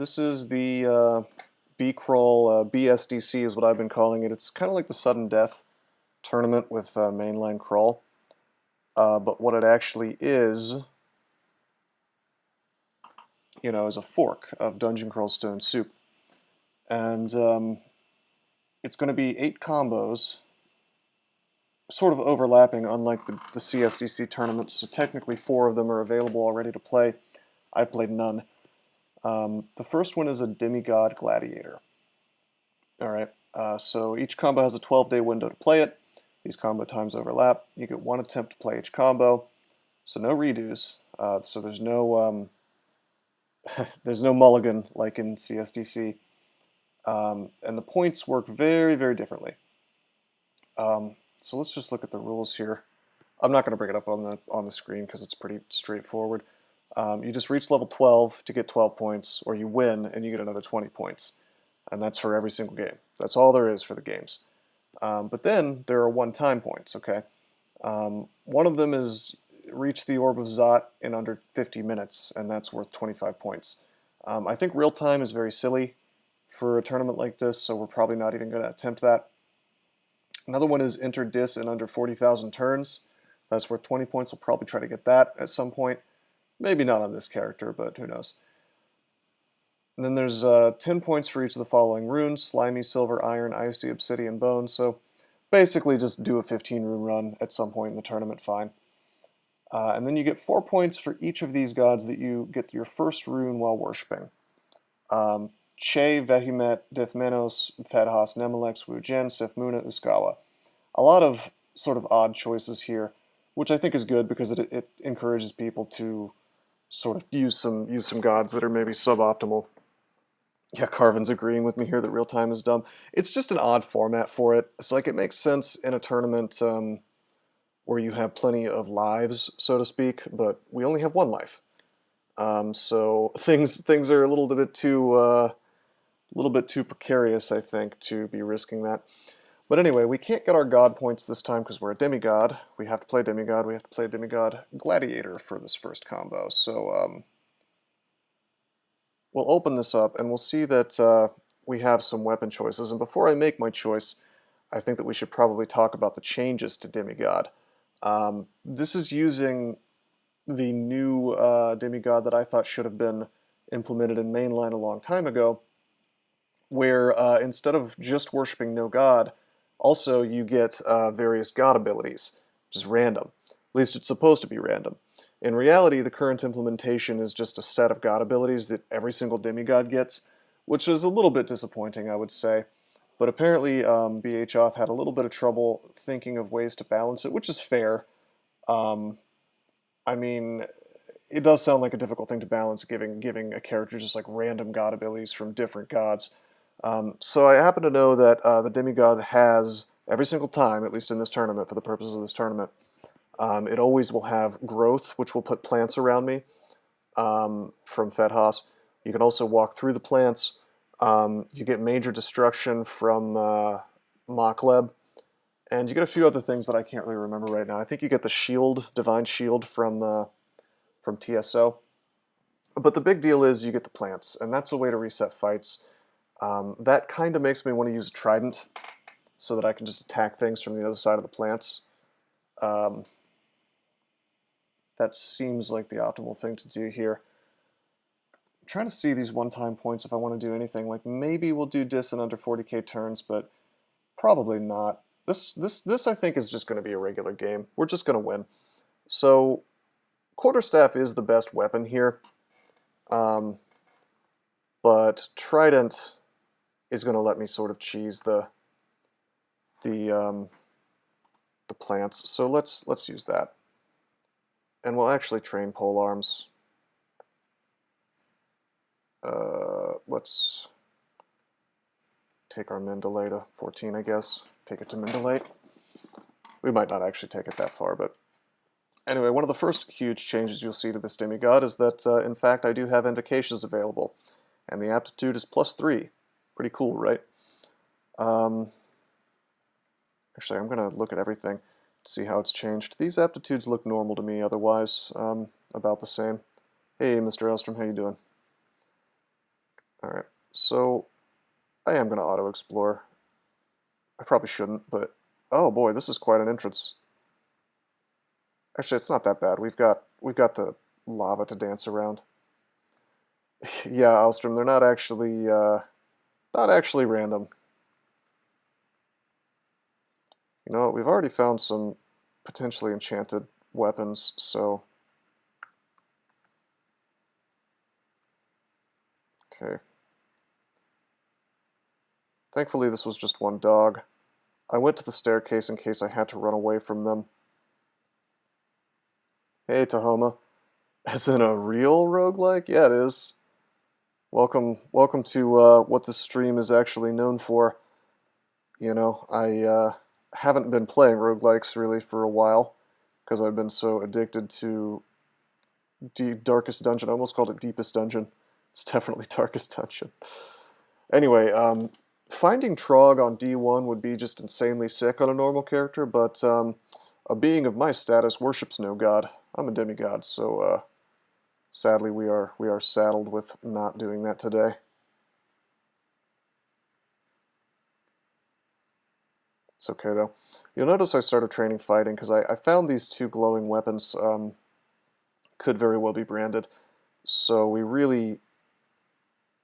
this is the B-Crawl BSDC is what I've been calling it. It's kind of like the sudden death tournament with mainline crawl, but what it actually is, is a fork of Dungeon Crawl Stone Soup, and it's going to be 8 combos, sort of overlapping, unlike the CSDC tournaments. So technically 4 of them are available already to play. I've played none. The first one is a Demigod Gladiator. Alright, so each combo has a 12-day window to play it. These combo times overlap. You get 1 attempt to play each combo, so no redos. So there's no there's no mulligan like in CSDC, and the points work very, very differently. So let's just look at the rules here. I'm not going to bring it up on the screen because it's pretty straightforward. You just reach level 12 to get 12 points, or you win and you get another 20 points. And that's for every single game. That's all there is for the games. But then there are one-time points, okay? One of them is reach the Orb of Zot in under 50 minutes, and that's worth 25 points. I think real-time is very silly for a tournament like this, so we're probably not even going to attempt that. Another one is enter Dis in under 40,000 turns. That's worth 20 points. We'll probably try to get that at some point. Maybe not on this character, but who knows. And then there's 10 points for each of the following runes: Slimy, Silver, Iron, Icy, Obsidian, Bone. So basically just do a 15 rune run at some point in the tournament, fine. And then you get 4 points for each of these gods that you get your first rune while worshipping. Che, Vehumet, Dithmenos, Fedhas, Nemelex, Wujen, Sifmuna, Uskawa. A lot of sort of odd choices here, which I think is good because it encourages people to sort of use some gods that are maybe suboptimal. Yeah, Carvin's agreeing with me here that real time is dumb. It's just an odd format for it. It's like it makes sense in a tournament where you have plenty of lives, so to speak, but we only have 1 life. So things are a little bit too precarious, I think, to be risking that. But anyway, we can't get our god points this time because we're a demigod. We have to play demigod. We have to play demigod gladiator for this first combo. So we'll open this up and we'll see that we have some weapon choices. And before I make my choice, I think that we should probably talk about the changes to demigod. This is using the new demigod that I thought should have been implemented in mainline a long time ago, where instead of just worshipping no god, also you get various god abilities, which is random. At least it's supposed to be random. In reality, the current implementation is just a set of god abilities that every single demigod gets, which is a little bit disappointing, I would say. But apparently BHOth had a little bit of trouble thinking of ways to balance it, which is fair. I mean, it does sound like a difficult thing to balance, giving a character just like random god abilities from different gods. So I happen to know that the demigod has, every single time, at least in this tournament, for the purposes of this tournament, it always will have growth, which will put plants around me from Fedhas. You can also walk through the plants. You get major destruction from Mokleb, and you get a few other things that I can't really remember right now. I think you get the shield, divine shield from TSO. But the big deal is you get the plants, and that's a way to reset fights. That kind of makes me want to use a trident so that I can just attack things from the other side of the plants. That seems like the optimal thing to do here. I'm trying to see these one-time points if I want to do anything. Like maybe we'll do Dis in under 40k turns, but probably not. This I think is just going to be a regular game. We're just going to win. So Quarterstaff is the best weapon here, but Trident is going to let me sort of cheese the plants. So let's use that, and we'll actually train polearms. Let's take our Mendeley to 14, I guess. Take it to Mendeley. We might not actually take it that far, but anyway, one of the first huge changes you'll see to this demigod is that, in fact, I do have invocations available, and the aptitude is +3. Pretty cool, right? Actually, I'm going to look at everything to see how it's changed. These aptitudes look normal to me otherwise, about the same. Hey, Mr. Elstrom, how you doing? Alright, so I am going to auto-explore. I probably shouldn't, but oh boy, this is quite an entrance. Actually, it's not that bad. We've got the lava to dance around. Yeah, Alstrom, they're not actually random. You know what, we've already found some potentially enchanted weapons, so okay. Thankfully, this was just one dog. I went to the staircase in case I had to run away from them. Hey, Tahoma. As in a real roguelike? Yeah, it is. Welcome to what this stream is actually known for. You know, I haven't been playing roguelikes really for a while because I've been so addicted to Darkest Dungeon. I almost called it Deepest Dungeon. It's definitely Darkest Dungeon. Anyway, finding Trog on D1 would be just insanely sick on a normal character, but a being of my status worships no god. I'm a demigod, so sadly we are saddled with not doing that today. It's okay though. You'll notice I started training fighting because I found these two glowing weapons could very well be branded, so we really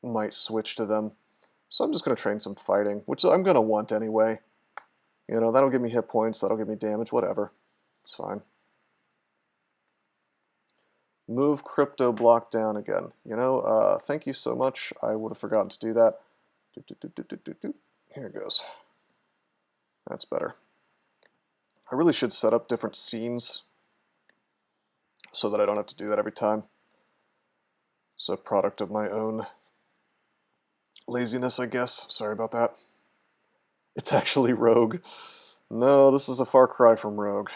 might switch to them. So I'm just going to train some fighting, which I'm going to want anyway. You know, that'll give me hit points, that'll give me damage, whatever. It's fine. Move crypto block down again. You know, thank you so much. I would have forgotten to do that. Here it goes. That's better. I really should set up different scenes so that I don't have to do that every time. It's a product of my own laziness, I guess. Sorry about that. It's actually Rogue. No, this is a far cry from Rogue.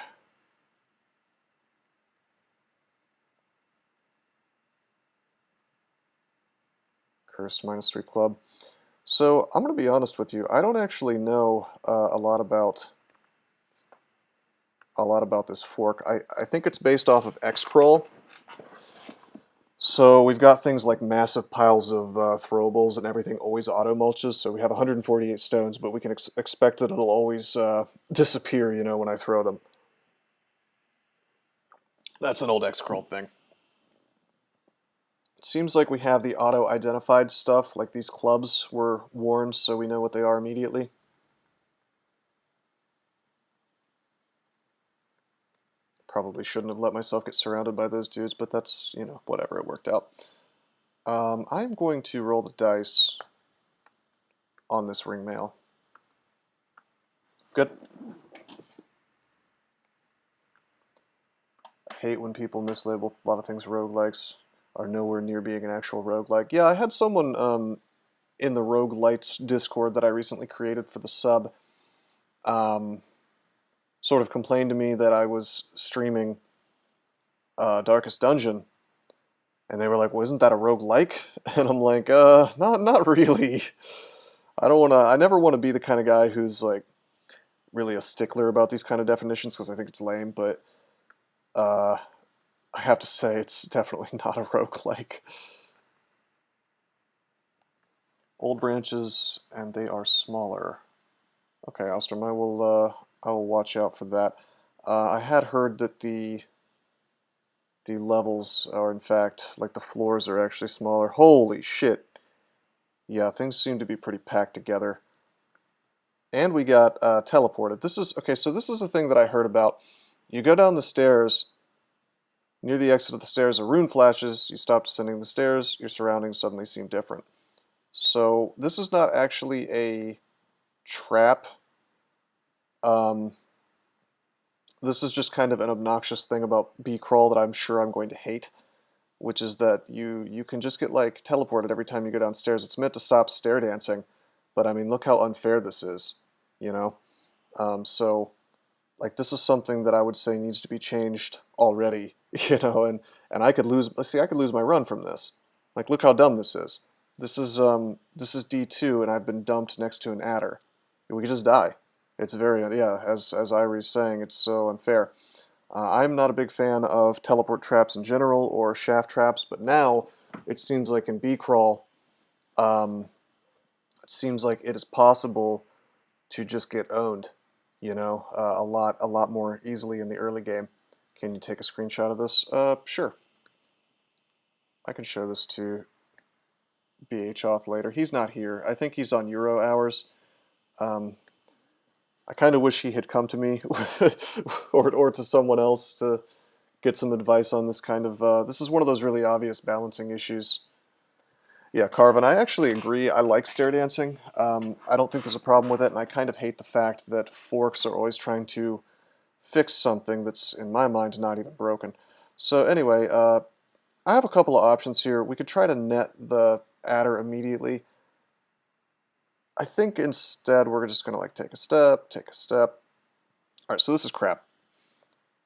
Cursed -3 Club. So, I'm going to be honest with you. I don't actually know a lot about this fork. I think it's based off of Xcrawl. So we've got things like massive piles of throwables and everything always auto-mulches. So we have 148 stones, but we can expect that it'll always disappear, you know, when I throw them. That's an old Xcrawl thing. It seems like we have the auto-identified stuff, like these clubs were warned so we know what they are immediately. Probably shouldn't have let myself get surrounded by those dudes, but that's, you know, whatever, it worked out. I'm going to roll the dice on this ring mail. Good. I hate when people mislabel a lot of things roguelikes, are nowhere near being an actual roguelike. Yeah, I had someone in the Roguelites Discord that I recently created for the sub sort of complained to me that I was streaming Darkest Dungeon, and they were like, "Well, isn't that a roguelike?" And I'm like, not really. I never want to be the kind of guy who's like really a stickler about these kind of definitions because I think it's lame, but I have to say it's definitely not a roguelike. Old branches, and they are smaller. Okay, Ostrom, I will watch out for that. I had heard that the levels are, in fact, like the floors are actually smaller. Holy shit. Yeah, things seem to be pretty packed together. And we got teleported. This is, okay, so this is a thing that I heard about. You go down the stairs, near the exit of the stairs, a rune flashes, you stop descending the stairs, your surroundings suddenly seem different. So this is not actually a trap. This is just kind of an obnoxious thing about B-Crawl that I'm sure I'm going to hate, which is that you can just get like teleported every time you go downstairs. It's meant to stop stair dancing, but I mean, look how unfair this is, you know? So, like, this is something that I would say needs to be changed already, you know, and I could lose, see, I could lose my run from this. Like, look how dumb this is. This is D2, and I've been dumped next to an adder. We could just die. It's very, yeah, as Irie's saying, it's so unfair. I'm not a big fan of teleport traps in general or shaft traps, but now it seems like in B-Crawl, it seems like it is possible to just get owned, you know, a lot more easily in the early game. Can you take a screenshot of this? Sure. I can show this to BHauth later. He's not here. I think he's on Euro hours. I kind of wish he had come to me or to someone else to get some advice on this kind of... this is one of those really obvious balancing issues. Yeah, Carvin, I actually agree. I like stair dancing. I don't think there's a problem with it, and I kind of hate the fact that forks are always trying to fix something that's, in my mind, not even broken. So anyway, I have a couple of options here. We could try to net the adder immediately. I think instead we're just going to like take a step. Alright, so this is crap.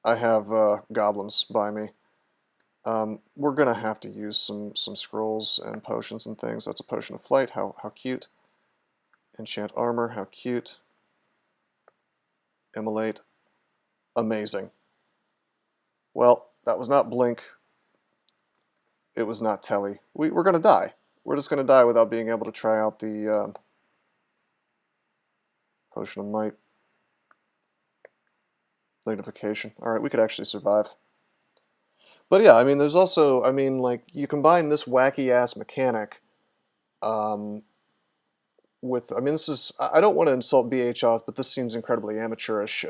I have goblins by me. We're going to have to use some scrolls and potions and things. That's a potion of flight, how cute. Enchant armor, how cute. Immolate, amazing. Well, that was not blink. It was not telly. We're going to die. We're just going to die without being able to try out the potion of might. Lignification. Alright, we could actually survive. But yeah, I mean, there's also, I mean, like, you combine this wacky-ass mechanic with, I mean, this is, I don't want to insult BHauth, but this seems incredibly amateurish.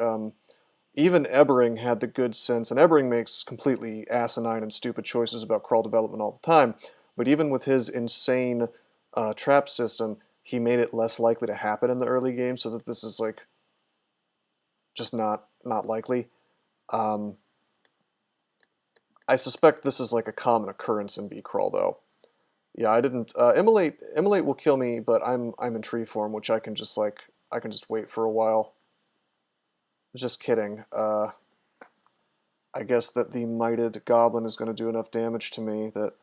Even Ebering had the good sense, and Ebering makes completely asinine and stupid choices about crawl development all the time, but even with his insane trap system, he made it less likely to happen in the early game, so that this is, like, just not likely. I suspect this is like a common occurrence in B-Crawl, though. Yeah, I didn't... Immolate will kill me, but I'm in tree form, which I can just, like... I can just wait for a while. Just kidding. I guess that the Mighted Goblin is going to do enough damage to me that...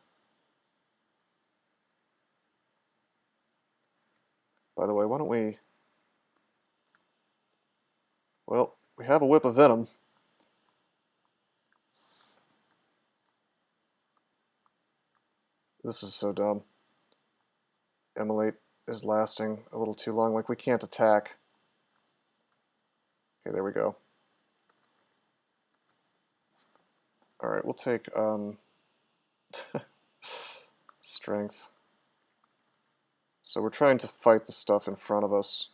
By the way, why don't we... Well, we have a Whip of Venom. This is so dumb. Immolate is lasting a little too long. Like, we can't attack. Okay, there we go. Alright, we'll take, strength. So we're trying to fight the stuff in front of us.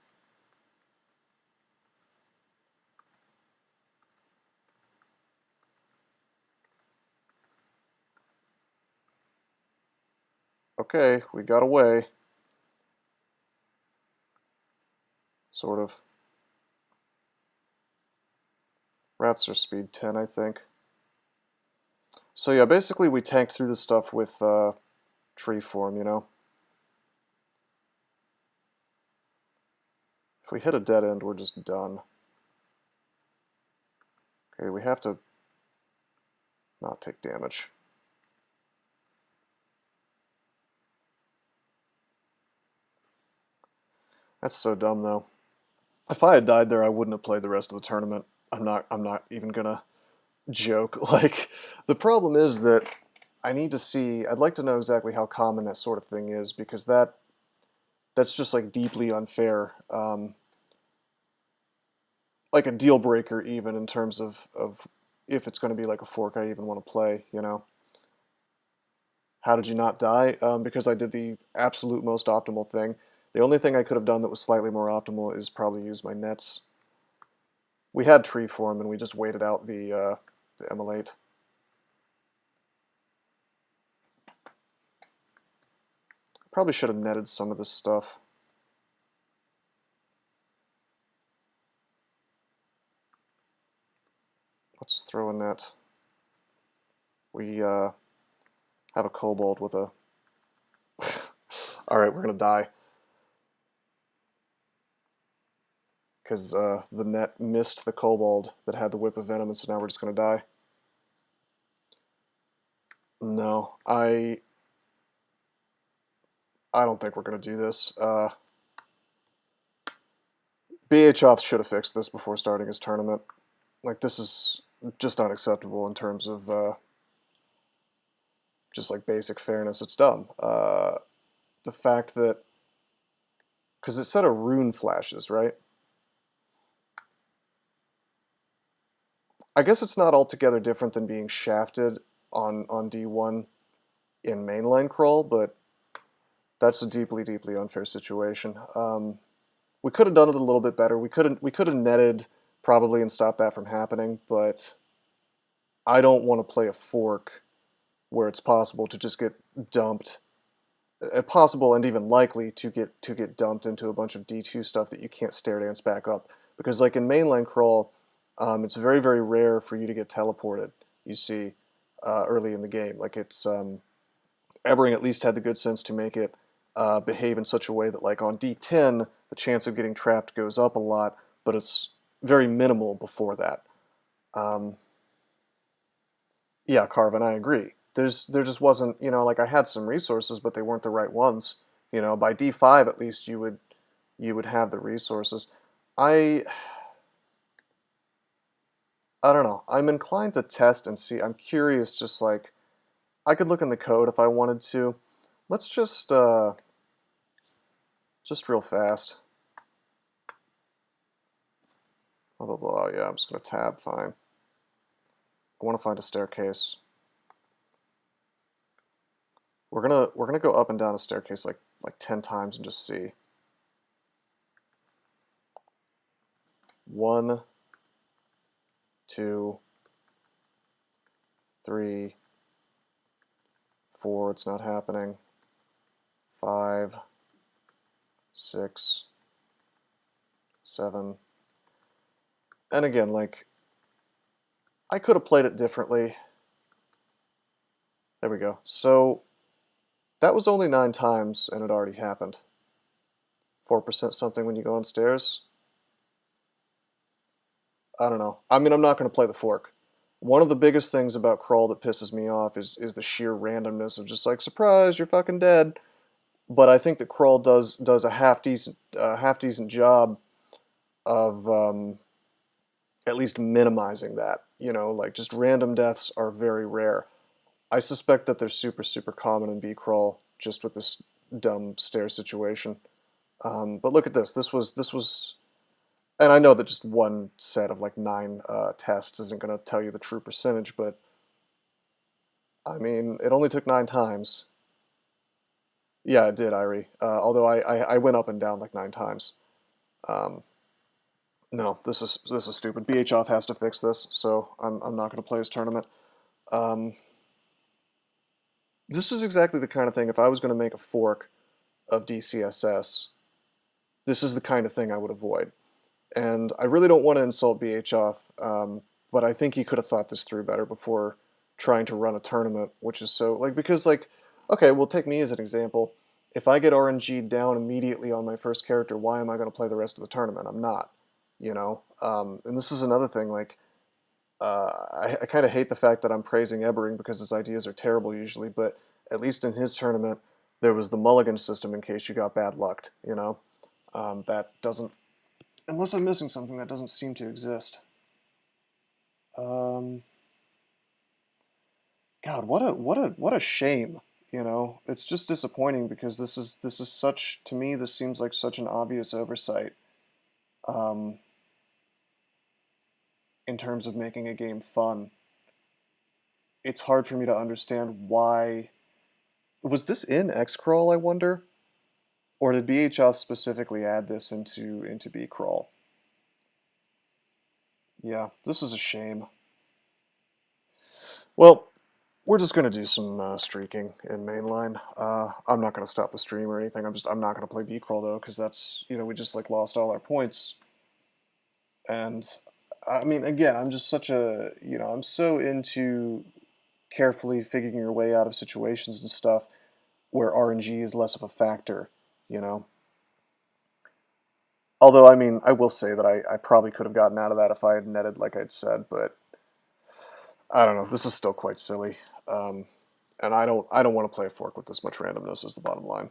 Okay, we got away. Sort of. Rats are speed 10, I think. So yeah, basically we tanked through this stuff with tree form, you know? If we hit a dead end, we're just done. Okay, we have to not take damage. That's so dumb, though. If I had died there, I wouldn't have played the rest of the tournament. I'm not even gonna joke. Like, the problem is that I need to see... I'd like to know exactly how common that sort of thing is, because that's just, like, deeply unfair. Like a deal breaker, even, in terms of if it's going to be like a fork I even want to play, you know? How did you not die? Because I did the absolute most optimal thing. The only thing I could have done that was slightly more optimal is probably use my nets. We had tree form, and we just waited out the Immolate. Probably should have netted some of this stuff. Let's throw a net. We have a kobold with a... Alright, we're gonna die. Because the net missed the kobold that had the Whip of Venom, and so now we're just gonna die. No, I don't think we're gonna do this. BHauth should have fixed this before starting his tournament. Like, this is just unacceptable in terms of just like basic fairness. It's dumb. the fact that, because it said a rune flashes, right? I guess it's not altogether different than being shafted on D1 in mainline crawl, but that's a deeply, deeply unfair situation. We could have done it a little bit better. We could have netted probably and stopped that from happening, but I don't want to play a fork where it's possible to just get dumped, possible and even likely to get dumped into a bunch of D2 stuff that you can't stair dance back up. Because like in mainline crawl, it's very, very rare for you to get teleported, you see, early in the game. Like it's, Ebering at least had the good sense to make it behave in such a way that like on D10, the chance of getting trapped goes up a lot, but it's very minimal before that. Yeah, Carvin, I agree. There just wasn't, you know, like I had some resources, but they weren't the right ones. You know, by D5 at least you would have the resources. I don't know. I'm inclined to test and see. I'm curious, just like I could look in the code if I wanted to. Let's just real fast. Blah blah blah. Yeah, I'm just gonna tab. Fine. I want to find a staircase. We're gonna go up and down a staircase like 10 times and just see. 1, 2, 3, 4. It's not happening. 5, 6, 7. And again, like I could have played it differently. There we go. So that was only 9 times, and it already happened. 4% something when you go on stairs. I don't know. I mean, I'm not going to play the fork. One of the biggest things about crawl that pisses me off is the sheer randomness of just like, surprise, you're fucking dead. But I think that crawl does a half decent job of at least minimizing that. You know, like just random deaths are very rare. I suspect that they're super, super common in B-crawl just with this dumb stair situation. But look at this. This was, and I know that just one set of like 9 tests isn't going to tell you the true percentage, but I mean, it only took 9 times. Yeah, it did, Irie. Although I went up and down like 9 times. No, this is stupid. BHOth has to fix this, so I'm not going to play his tournament. This is exactly the kind of thing, if I was going to make a fork of DCSS, this is the kind of thing I would avoid. And I really don't want to insult BHOth, but I think he could have thought this through better before trying to run a tournament, which is so, like, because, like, okay, well, take me as an example. If I get RNG'd down immediately on my first character, why am I going to play the rest of the tournament? I'm not, you know? And this is another thing, like, I kind of hate the fact that I'm praising Ebering because his ideas are terrible usually, but at least in his tournament, there was the mulligan system in case you got bad lucked, you know? That doesn't, unless I'm missing something, that doesn't seem to exist. God, what a shame, you know? It's just disappointing because this is such, to me, this seems like such an obvious oversight. In terms of making a game fun. It's hard for me to understand why. Was this in X-Crawl, I wonder? Or did BHOth specifically add this into B-Crawl? Yeah, this is a shame. Well, we're just going to do some streaking in mainline. I'm not going to stop the stream or anything. I'm not going to play B-Crawl, though, because that's, you know, we just, like, lost all our points. And I mean, again, I'm just such a, you know, I'm so into carefully figuring your way out of situations and stuff where RNG is less of a factor, you know? Although, I mean, I will say that I probably could have gotten out of that if I had netted like I'd said, but I don't know, this is still quite silly. And I don't want to play a fork with this much randomness is the bottom line.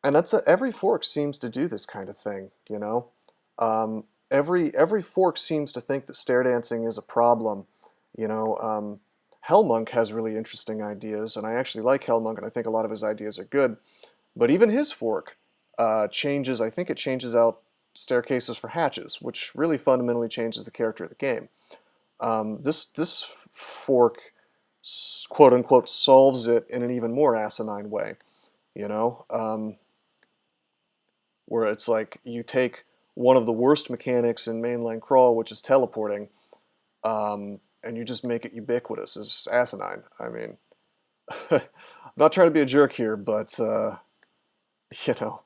And that's every fork seems to do this kind of thing, you know? Every fork seems to think that stair dancing is a problem, you know? Hellmonk has really interesting ideas, and I actually like Hellmonk, and I think a lot of his ideas are good. But even his fork changes, I think it changes out staircases for hatches, which really fundamentally changes the character of the game. This fork, quote unquote, solves it in an even more asinine way, you know, where it's like you take one of the worst mechanics in mainline crawl, which is teleporting, and you just make it ubiquitous. It's asinine. I mean, I'm not trying to be a jerk here, but you know.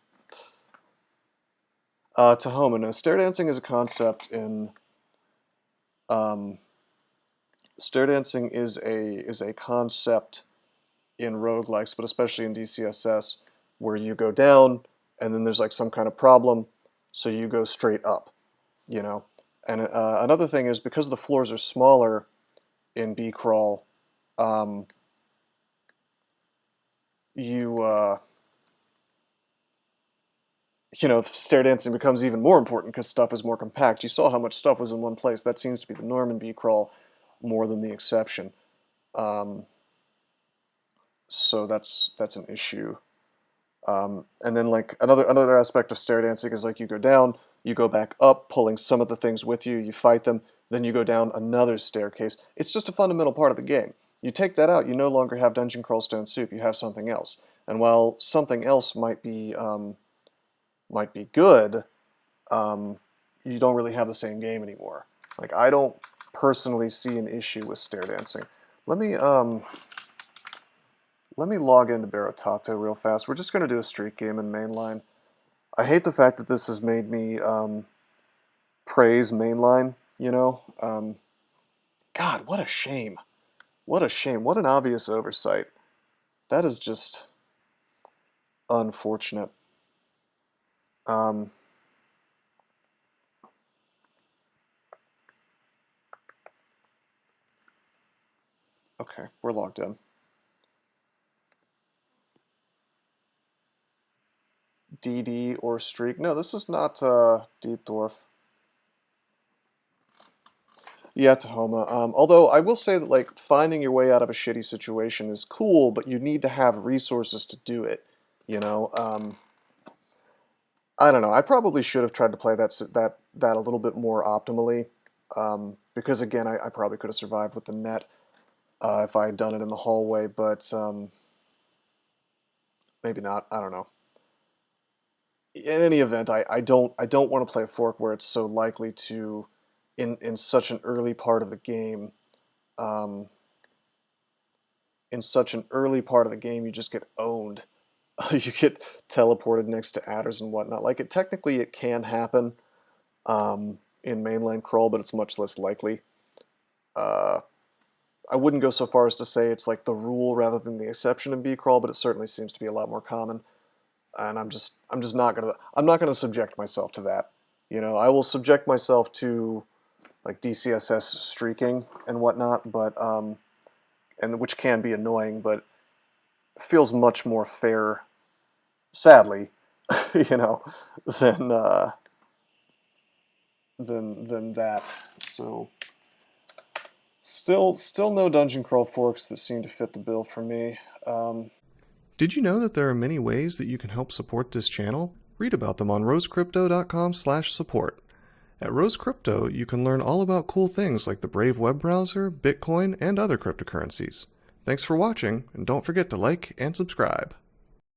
Tahoma. Now, stair dancing is a concept in stair dancing is a concept in roguelikes, but especially in DCSS, where you go down and then there's like some kind of problem, so you go straight up, you know. And another thing is, because the floors are smaller in B-Crawl, you know, stair dancing becomes even more important because stuff is more compact. You saw how much stuff was in one place. That seems to be the norm in B-Crawl more than the exception. So that's an issue. And then like another aspect of stair dancing is like you go down, you go back up, pulling some of the things with you, you fight them, then you go down another staircase. It's just a fundamental part of the game. You take that out, you no longer have Dungeon Crawl Stone Soup, you have something else. And while something else might be good, you don't really have the same game anymore. Like, I don't personally see an issue with stair dancing. Let me log into Barotato real fast. We're just going to do a streak game in mainline. I hate the fact that this has made me praise mainline, you know? God, what a shame. What a shame. What an obvious oversight. That is just unfortunate. Okay, we're logged in. DD or streak. No, this is not Deep Dwarf. Yeah, Tahoma. Although I will say that like finding your way out of a shitty situation is cool, but you need to have resources to do it. You know, I don't know. I probably should have tried to play that a little bit more optimally, because again, I probably could have survived with the net if I had done it in the hallway, but maybe not. I don't know. In any event, I don't want to play a fork where it's so likely to, in such an early part of the game, you just get owned. You get teleported next to adders and whatnot. Like, technically it can happen in mainline crawl, but it's much less likely. I wouldn't go so far as to say it's like the rule rather than the exception in B crawl, but it certainly seems to be a lot more common. And I'm not gonna subject myself to that. You know, I will subject myself to like DCSS streaking and whatnot, but and which can be annoying, but feels much more fair, sadly, you know, than that. So still no dungeon crawl forks that seem to fit the bill for me. Did you know that there are many ways that you can help support this channel? Read about them on rosecrypto.com/support. At Rose Crypto, you can learn all about cool things like the Brave web browser, Bitcoin, and other cryptocurrencies. Thanks for watching, and don't forget to like and subscribe.